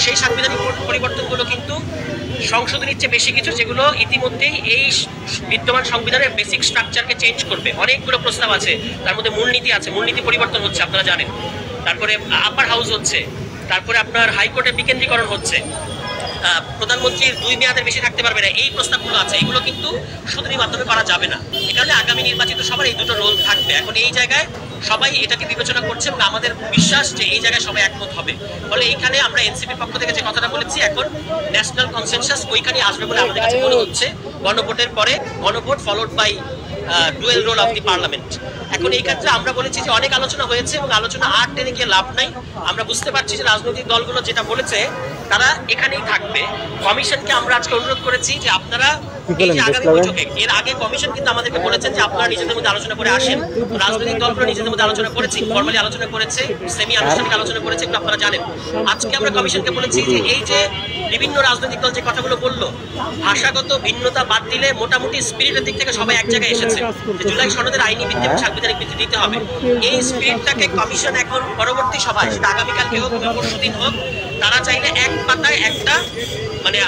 সেই সাংবিধানিক পরিবর্তনগুলো কিন্তু সংশোধনীর চেয়ে বেশি কিছু, যেগুলো ইতিমধ্যেই এই বিদ্যমান সংবিধানের বেসিক স্ট্রাকচারকে চেঞ্জ করবে। অনেকগুলো প্রস্তাব আছে, তার মধ্যে মূলনীতি আছে, মূলনীতি পরিবর্তন হচ্ছে আপনারা জানেন, তারপরে আপার হাউস হচ্ছে, তারপরে আপনার হাইকোর্টের বিকেন্দ্রীকরণ হচ্ছে, প্রধানমন্ত্রীর 2 মেয়াদের বেশি থাকতে পারবে না, এই প্রস্তাবগুলো আছে। এগুলো কিন্তু শুধুই মাধ্যমে করা যাবে না। এ কারণে আগামী নির্বাচিত সবার এই দুটো রোল থাকবে। এখন এই জায়গায় সবাই এটাকে বিবেচনা করছে এবং আমাদের বিশ্বাস যে এই জায়গায় সবাই একমত হবে। ফলে এইখানে আমরা এনসিপির পক্ষ থেকে যে কথাটা বলেছি, এখন ন্যাশনাল কনসেনসাস ওইখানে আসবে বলে আমাদের কাছে মনে হচ্ছে। গণভোটের পরে গণভোট followed by dual role of the parliament. এখন এই ক্ষেত্রে আমরা বলেছি যে অনেক আলোচনা হয়েছে এবং আলোচনা আর টেনে গিয়ে লাভ নাই। আমরা বুঝতে পারছি যে রাজনৈতিক দলগুলো যেটা বলেছে তারা এখানেই থাকবে। কমিশনকে আমরা আজকে অনুরোধ করেছি যে আপনারা আগামী বৈঠকে, এর আগে কমিশন কিন্তু আমাদেরকে বলেছেন যে আপনারা নিজেদের মধ্যে আলোচনা করে আসেন। রাজনৈতিক দলগুলো নিজেদের মধ্যে আলোচনা করেছে, ফর্মালি আলোচনা করেছে, সেমি আনুষ্ঠানিক আলোচনা করেছে, এগুলো আপনারা জানেন। আজকে আমরা কমিশনকে বলেছি যে এই যে বিভিন্ন রাজনৈতিক দল যে কথাগুলো বললো, ভাষাগত ভিন্নতা বাদ দিলে মোটামুটি স্পিরিটের দিক থেকে সবাই এক জায়গায় এসেছে যে জুলাই সনদের আইনি ভিত্তি এবং সাংবিধানিক ভিত্তি দিতে হবে। এই স্পিরিটটাকে কমিশন এখন পরবর্তী সভায়, সেটা আগামীকালকে হোক বা পরশুদিন হোক, তারা চাইলে এক পাতায় একটা মানে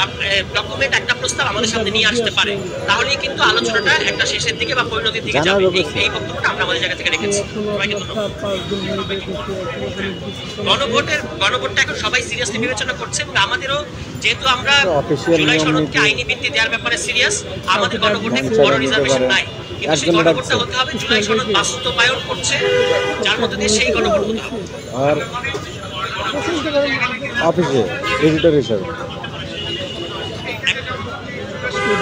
ডকুমেন্ট, একটা প্রস্তাব আমাদের সামনে নিয়ে আসতে পারে। তাহলেই কিন্তু আলোচনাটা একটা শেষের দিকে বা পরিণতির দিকে যাবে। এই বক্তব্যটা আমরা আমাদের জায়গা থেকে রেখেছি। সবাইকে ধন্যবাদ। গণভোটটা এখন সবাই সিরিয়াসলি বিবেচনা করছে এবং আমাদেরও, যেহেতু আমরা জুলাই সনদকে আইনি ভিত্তি দেওয়ার ব্যাপারে সিরিয়াস, আমাদের গণভোটে বড় রিজার্ভেশন নাই। কিন্তু সেই গণভোটটা হতে হবে জুলাই সনদ বাস্তবায়ন করছে, যার মধ্যে দিয়ে সেই গণভোট হতে হবে। আর অফিসে এডিটর হিসাবে